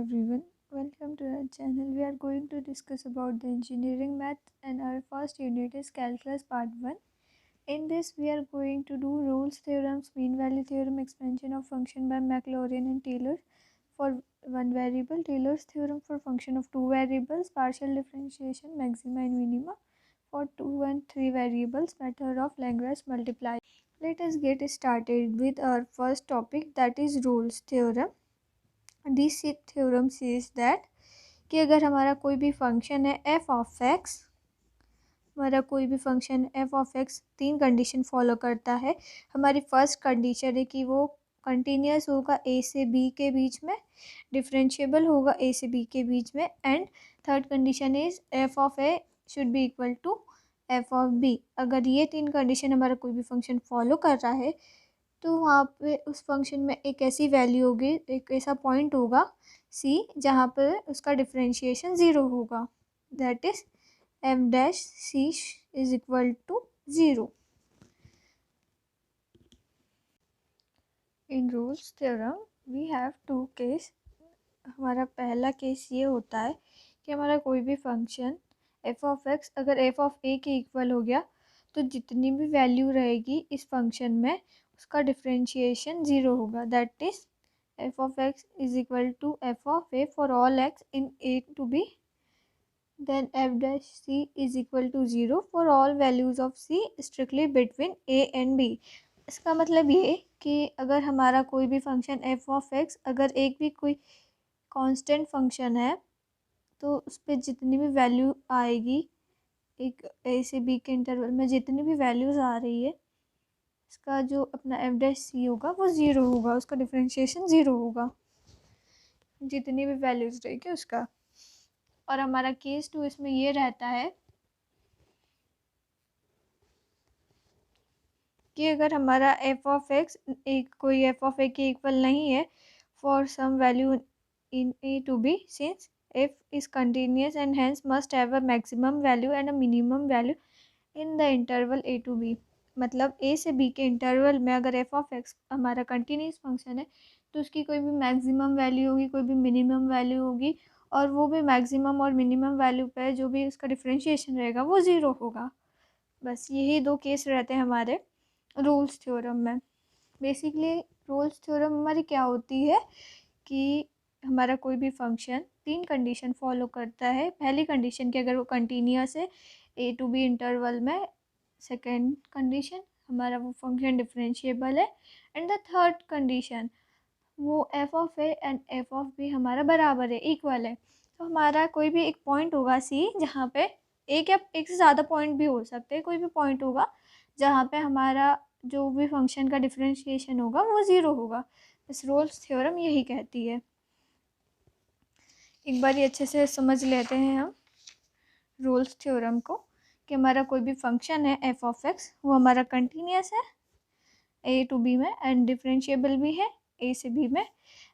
everyone, welcome to our channel. We are going to discuss about the engineering math and our first unit is calculus part 1. In this we are going to do rules, theorems, mean value theorem, expansion of function by Maclaurin and Taylor for one variable, Taylor's theorem for function of two variables, partial differentiation, maxima and minima for 2 and 3 variables, method of Lagrange multiply. Let us get started with our first topic, that is rules theorem. This theorem says that कि अगर हमारा कोई भी function है F of x, हमारा कोई भी function f of x तीन कंडीशन फॉलो करता है. हमारी फर्स्ट कंडीशन है कि वो कंटिन्यूस होगा ए से बी के बीच में, डिफरेंशिएबल होगा ए से बी के बीच में, and third condition is F of a should be equal to F of b. अगर ये तीन कंडीशन हमारा कोई भी फंक्शन फॉलो कर रहा है तो वहाँ पे उस फंक्शन में एक ऐसी वैल्यू होगी, एक ऐसा पॉइंट होगा सी जहाँ पर उसका डिफरेंशिएशन ज़ीरो होगा, that is f dash C is equal to zero. In Rolle's theorem we have two case. हमारा पहला केस ये होता है कि हमारा कोई भी फंक्शन एफ ऑफ एक्स अगर एफ ऑफ ए के इक्वल हो गया तो जितनी भी वैल्यू रहेगी इस फंक्शन में उसका डिफरेंशिएशन ज़ीरो होगा, that is f of x is equal to F of a for all x in a to b, then f dash C is equal to zero for all values of c strictly between a and b. इसका मतलब ये कि अगर हमारा कोई भी function f of x अगर एक भी कोई कांस्टेंट फंक्शन है तो उस पर जितनी भी वैल्यू आएगी, एक ए से बी के इंटरवल में जितनी भी वैल्यूज़ आ रही है, इसका जो अपना एफ डैश सी होगा वो ज़ीरो होगा, उसका डिफरेंशिएशन ज़ीरो होगा जितनी भी वैल्यूज़ रहेगी उसका. और हमारा केस टू इसमें ये रहता है कि अगर हमारा एफ ऑफ एक्स एक कोई एफ ऑफ ए के इक्वल नहीं है for some value in a to b, since f is continuous and hence must have a maximum value and a minimum value in the interval a to b. मतलब a से b के interval में अगर f of x हमारा continuous function है तो उसकी कोई भी मैक्सिमम वैल्यू होगी, कोई भी मिनिमम वैल्यू होगी, और वो भी मैक्सिमम और मिनिमम वैल्यू पे जो भी उसका डिफरेंशिएशन रहेगा वो ज़ीरो होगा. बस यही दो केस रहते हैं हमारे रूल्स थ्योरम में. बेसिकली रूल्स थ्योरम हमारी क्या होती है कि हमारा कोई भी फंक्शन तीन कंडीशन फॉलो करता है. पहली कंडीशन कि अगर वो कंटिन्यूस है ए टू बी इंटरवल में, सेकेंड कंडीशन हमारा वो फंक्शन डिफरेंशिएबल है, एंड द थर्ड कंडीशन वो f of a and f of b हमारा बराबर है, इक्वल है. तो हमारा कोई भी एक पॉइंट होगा सी जहाँ पे एक या एक से ज़्यादा पॉइंट भी हो सकते हैं, कोई भी पॉइंट होगा जहाँ पे हमारा जो भी फंक्शन का डिफरेंशिएशन होगा वो ज़ीरो होगा. इस रोल्स थ्योरम यही कहती है. एक बार ये अच्छे से समझ लेते हैं हम रोल्स थ्योरम को कि हमारा कोई भी फंक्शन है एफ ऑफ एक्स वो हमारा कंटिन्यूस है ए टू बी में एंड डिफरेंशिएबल भी है ए से बी में,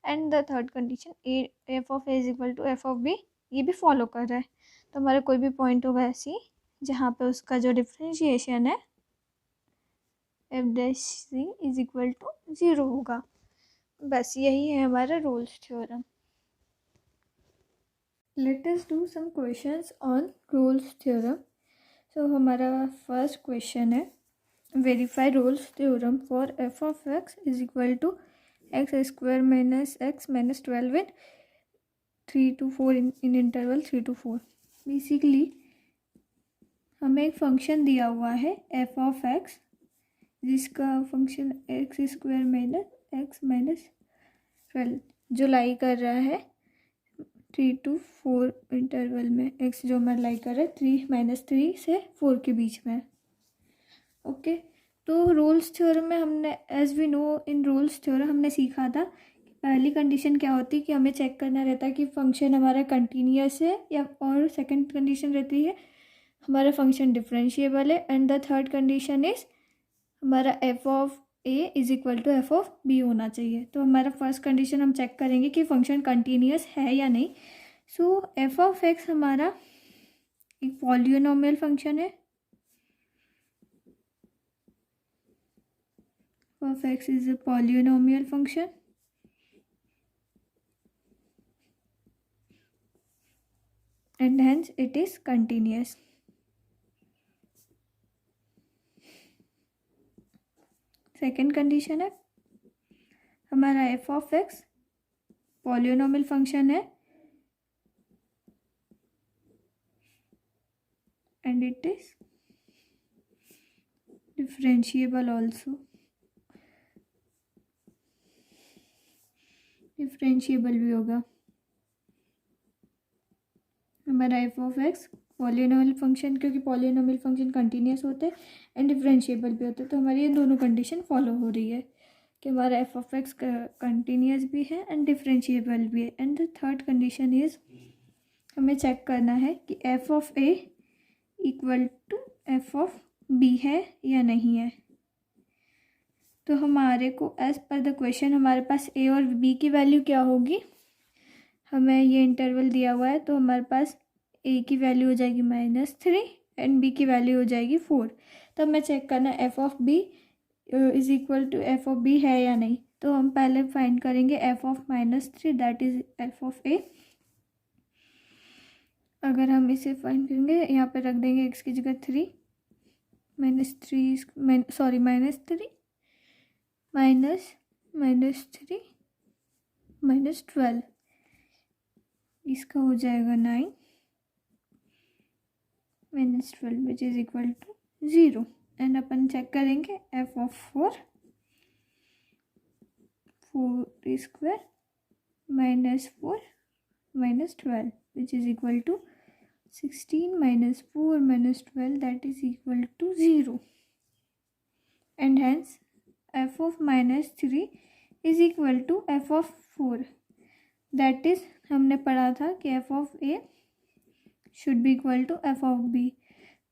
and the third condition a f of A is equal to F of b ये भी फॉलो कर रहा है. तो हमारा कोई भी पॉइंट होगा ऐसी जहाँ पे उसका जो डिफरेंशिएशन है F dash C is equal to zero होगा. बस यही है हमारा Rolle's theorem. Let us do some questions on Rolle's theorem. So हमारा फर्स्ट क्वेश्चन है verify Rolle's theorem for F of x is equal to x square minus X minus 12 in 3 to 4 in interval 3 to 4. Basically हमें एक function दिया हुआ है F of X जिसका function X square minus X minus 12 जो लाई कर रहा है 3 to 4 इंटरवल में. एक्स जो हमारा लाई कर रहा है 3 से 4 के बीच में. ओके तो रोल्स थ्योरम में हमने as we know in Rolle's theorem हमने सीखा था कि पहली कंडीशन क्या होती है कि हमें चेक करना रहता है कि फंक्शन हमारा कंटिन्यूस है या, और सेकंड कंडीशन रहती है हमारा फंक्शन डिफरेंशिएबल है, and the third condition is हमारा F of A is equal to F of B होना चाहिए. तो हमारा फर्स्ट कंडीशन हम चेक करेंगे कि फंक्शन कंटिन्यूस है या नहीं. सो एफ ऑफ एक्स हमारा एक पॉलिनोमियल फंक्शन है. of x is a polynomial function and hence it is continuous. Second condition है हमारा F of x polynomial function है and it is differentiable also. Differentiable भी होगा हमारा F of x polynomial function, क्योंकि polynomial function continuous होते हैं and differentiable भी होते हैं, तो हमारी ये दोनों कंडीशन फॉलो हो रही है कि हमारा एफ ऑफ एक्स कंटिन्यूस भी है एंड डिफरेंशिएबल भी है. And the third condition is हमें चेक करना है कि f of a equal to F of B है या नहीं है. तो हमारे को एज पर द क्वेश्चन हमारे पास ए और बी की वैल्यू क्या होगी, हमें ये इंटरवल दिया हुआ है तो हमारे पास ए की वैल्यू हो जाएगी -3 एंड बी की वैल्यू हो जाएगी 4. तो हमें चेक करना है F of B is equal to F of B है या नहीं. तो हम पहले फाइंड करेंगे F of -3 that is F of A. अगर हम इसे फाइंड करेंगे यहाँ पे रख देंगे एक्स की जगह 3 -3 -12 इसका हो जाएगा 9 -12 which is equal to 0. And अपन चेक करेंगे F of 4 square -4 -12 which is equal to 16 -4 -12 that is equal to 0. And hence f of -3 is equal to f of 4. That is हमने पढ़ा था कि f of a should be equal to f of b.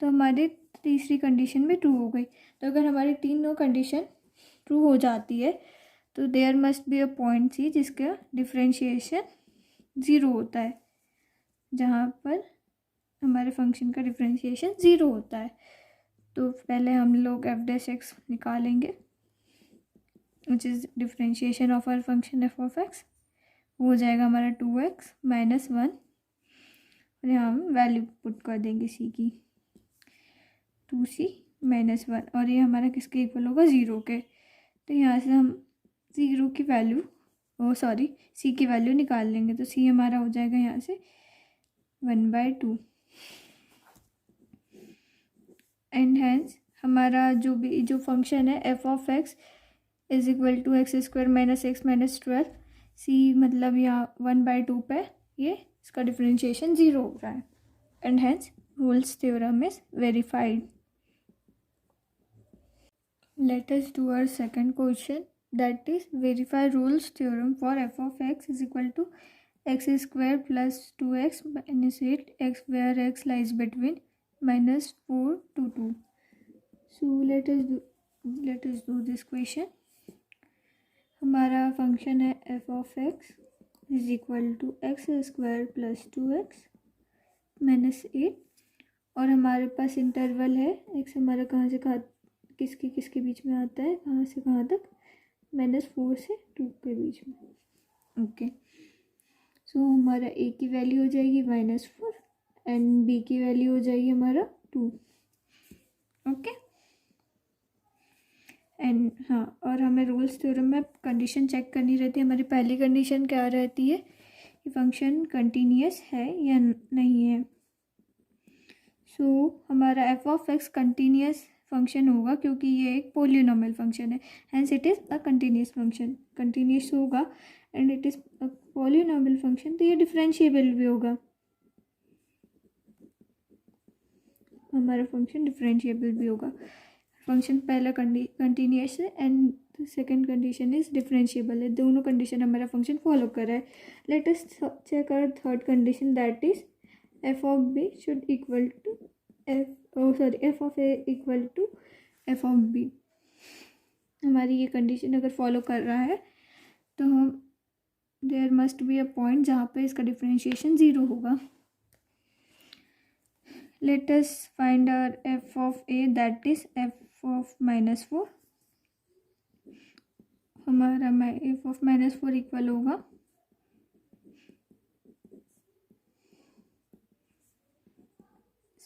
तो हमारी तीसरी condition भी true हो गई. तो अगर हमारी तीनों कंडीशन ट्रू हो जाती है तो there must be a point c जिसका डिफरेंशिएशन 0 होता है, जहाँ पर हमारे फंक्शन का डिफरेंशिएशन 0 होता है. तो पहले हम लोग एफ डैश एक्स निकालेंगे which is differentiation of our function f of x. वो हो जाएगा हमारा 2x -1 और यहाँ हम वैल्यू पुट कर देंगे सी की 2c -1 और ये हमारा किसके इक्वल होगा 0 के. तो यहाँ से हम 0 की वैल्यू सी की वैल्यू निकाल लेंगे. तो सी हमारा हो जाएगा यहाँ से 1/2 एंड हैंस हमारा जो फंक्शन है F of x is equal to x square -x -12 c मतलब यहाँ 1/2 पे ये इसका डिफरेंशिएशन 0 हो रहा है. And hence Rolle's theorem is verified. Let us do our second question that is verify rules theorem for f of x is equal to x square plus 2x minus 8x where x lies between -4 to 2. So let us do this question. हमारा function है f of x is equal to x square plus 2x minus 8 और हमारे पास interval है x हमारा कहाँ से कहाँ किसके बीच में आता है, कहाँ से कहाँ तक, -4 से 2 के बीच में. ओके सो हमारा a की वैल्यू हो जाएगी -4 एंड b की वैल्यू हो जाएगी हमारा 2. ओके एंड हाँ, और हमें रूल्स थ्योरम में कंडीशन चेक करनी रहती है. हमारी पहली कंडीशन क्या रहती है कि फंक्शन कंटिन्यूस है या नहीं है. सो हमारा F of X continuous function होगा क्योंकि ये एक पोलिनोमियल फंक्शन है. Hence it is a continuous function. Continuous होगा and it is a polynomial function तो ये डिफरेंशिएबल भी होगा. हमारा फंक्शन डिफरेंशिएबल भी होगा. फंक्शन पहला कंटिन्यूस है and second condition is differentiable है. दोनों कंडीशन हमारा फंक्शन फॉलो कर रहा है. Let us check our third condition that is F of b should equal to F of a equal to F of b. हमारी ये condition अगर follow कर रहा है तो हम there must be a point जहाँ पे इसका डिफरेंशिएशन 0 होगा. Let us find our f of a that is F of -4. हमारा एफ ऑफ -4 इक्वल होगा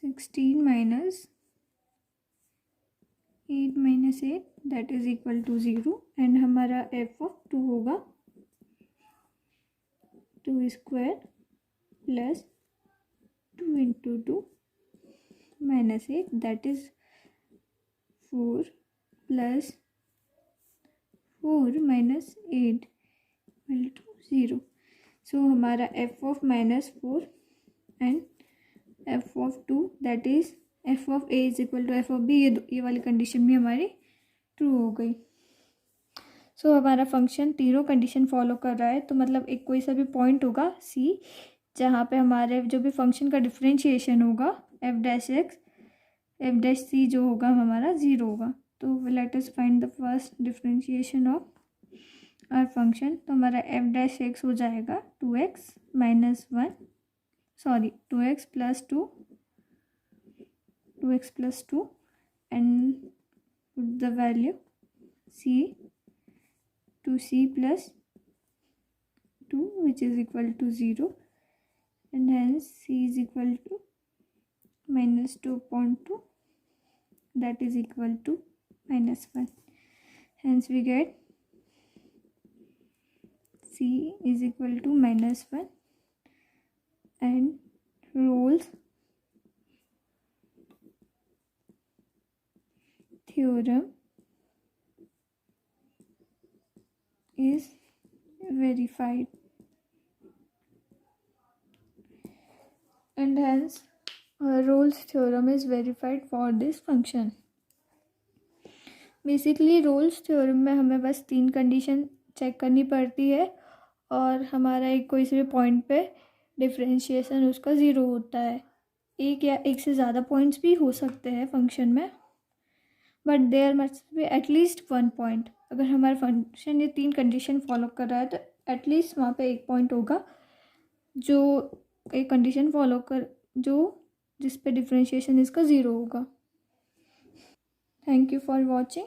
16 minus 8 minus 8 that is equal to 0 and हमारा f of 2 होगा 2 square plus 2 into 2 minus 8 that is 4 plus 4 minus 8 equal to 0. So हमारा f of minus 4 and f of 2 that is f of a is equal to f of b, ये वाली condition भी हमारी true हो गई. सो हमारा function तीनों condition follow कर रहा है. तो मतलब एक कोई सा भी पॉइंट होगा c जहाँ पे हमारे जो भी फंक्शन का डिफरेंशिएशन होगा f dash x f dash c जो होगा हमारा 0 होगा. तो let us find the first differentiation of our function. तो हमारा f डैश एक्स हो जाएगा 2x minus 1 sorry 2x plus 2 and put the value c to c plus 2 which is equal to 0 and hence c is equal to minus 2.2 that is equal to minus 1. Hence we get c is equal to minus 1 and Rolle's theorem is verified and hence Rolle's theorem is verified for this function. Basically roles theorem में हमें बस 3 condition check करनी पड़ती है और हमारा एक कोई से भी पॉइंट पे डिफरेंशिएशन उसका 0 होता है. एक या एक से ज़्यादा पॉइंट्स भी हो सकते हैं फंक्शन में but there must be at least 1 point. अगर हमारा फंक्शन ये 3 कंडीशन फॉलो कर रहा है तो एटलीस्ट वहाँ पे एक पॉइंट होगा जो एक कंडीशन फॉलो कर जो जिस पे डिफरेंशिएशन इसका 0 होगा. Thank you for watching.